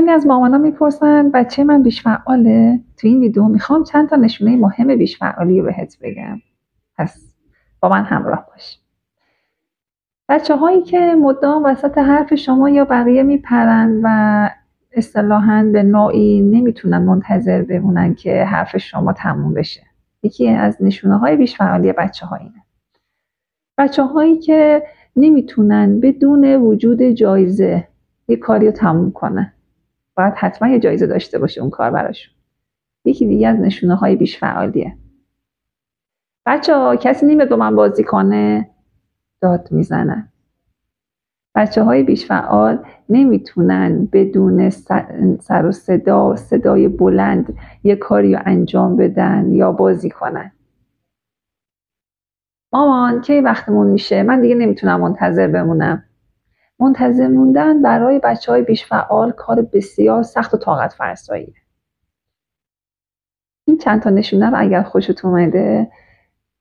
خیلی از مامانا میپرسن بچه من بیش فعاله؟ تو این ویدیو میخوام چند تا نشونه مهم بیش فعالی رو بهت بگم. پس با من همراه باش. بچه هایی که مدام وسط حرف شما یا بقیه میپرن و اصطلاحاً به نوعی نمیتونن منتظر بمونن که حرف شما تموم بشه. یکی از نشونه های بیش فعالی بچه ها اینه. بچه هایی که نمیتونن بدون وجود جایزه یه کاری رو تموم کنن. باید حتما یه جایزه داشته باشه اون کار براشون. یکی دیگه از نشونه های بیش فعالیه. بچه ها کسی نیمه با من بازی کنه؟ داد میزنن. بچه های بیش فعال نمیتونن بدون سر و صدای بلند یه کاری رو انجام بدن یا بازی کنن. مامان کی وقتمون میشه؟ من دیگه نمیتونم منتظر بمونم. منتظر موندن برای بچه های بیش فعال کار بسیار سخت و طاقت فرساییه. این چند تا نشونه رو اگر خوشت اومده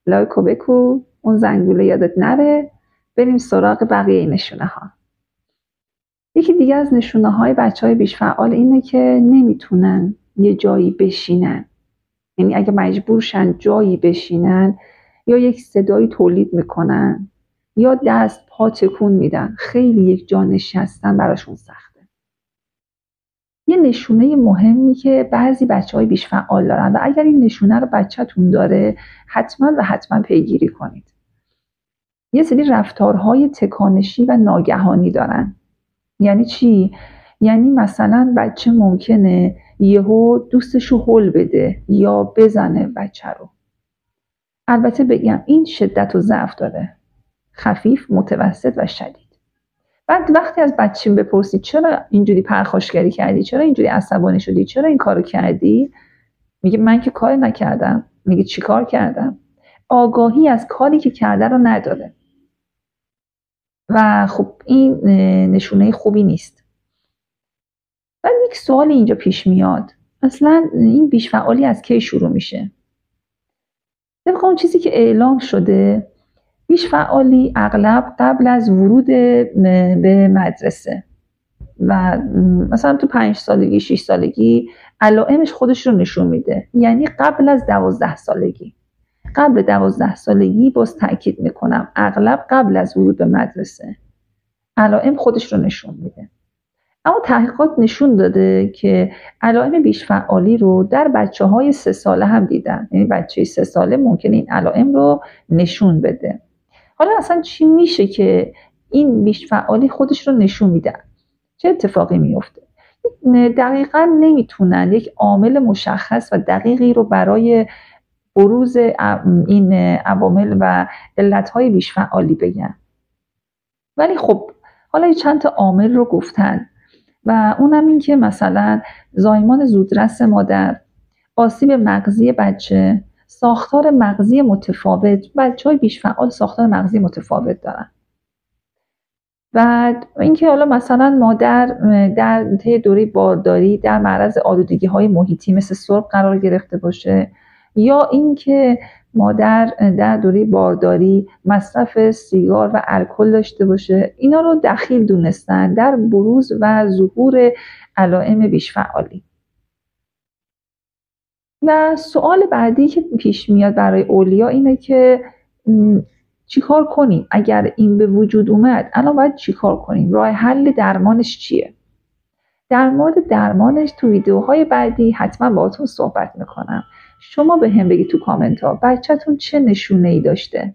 لایک و بکو، اون زنگوله یادت نره، بریم سراغ بقیه این نشونه ها. یکی دیگه از نشونه های بچه های بیش فعال اینه که نمیتونن یه جایی بشینن. یعنی اگه مجبورشن جایی بشینن یا یک صدایی تولید میکنن یا دست پا تکون میدن، خیلی یک جا نشستن براشون سخته. یه نشونه مهمی که بعضی بچه‌های بیش فعال دارن و اگر این نشونه رو بچه‌تون داره حتما پیگیری کنید. یه سری رفتارهای تکانشی و ناگهانی دارن. یعنی چی؟ یعنی مثلا بچه ممکنه یهو دوستشو هل بده یا بزنه بچه رو. البته بگم این شدت و ضعف داره. خفیف، متوسط و شدید. بعد وقتی از بچه بپرسی چرا اینجوری پرخاشگری کردی؟ چرا اینجوری عصبانی شدی؟ چرا این کارو کردی؟ میگه من که کاری نکردم. میگه چی کار کردم؟ آگاهی از کاری که کرده رو نداره. و خب این نشونه خوبی نیست. بعد یک سوال اینجا پیش میاد. اصلا این بیش فعالی از کی شروع میشه؟ طبق اون چیزی که اعلام شده بیش فعالی اغلب قبل از ورود به مدرسه و مثلا تو 5 سالگی 6 سالگی علائمش خودش رو نشون میده. یعنی قبل از 12 سالگی. قبل 12 سالگی باز تأکید میکنم اغلب قبل از ورود به مدرسه علائم خودش رو نشون میده. اما تحقیقات نشون داده که علائم بیش فعالی رو در بچه‌های 3 ساله هم دیدن. یعنی بچه 3 ساله ممکنه این علائم رو نشون بده. حالا اصلا چی میشه که این بیش فعالی خودش رو نشون میده؟ چه اتفاقی میفته؟ دقیقاً نمیتونن یک عامل مشخص و دقیقی رو برای بروز این عوامل و علتهای بیش فعالی بگن. ولی خب حالا چند تا عامل رو گفتن و اونم این که مثلا زایمان زودرس مادر، آسیب مغزی بچه، ساختار مغزی متفاوت. بچه‌های بیش فعال ساختار مغزی متفاوت دارن. بعد اینکه حالا مثلا مادر در طی دوره بارداری در معرض آلودگی‌های محیطی مثل سرب قرار گرفته باشه یا اینکه مادر در دوره بارداری مصرف سیگار و الکل داشته باشه، اینا رو دخیل دونستن در بروز و ظهور علائم بیش فعالی. و سوال بعدی که پیش میاد برای اولیا اینه که چیکار کنیم؟ اگر این به وجود اومد الان باید چیکار کنیم؟ راه حل درمانش چیه؟ در مورد درمانش تو ویدیوهای بعدی حتما باهاتون صحبت میکنم. شما به هم بگید تو کامنت ها بچه‌تون چه نشونه‌ای داشته؟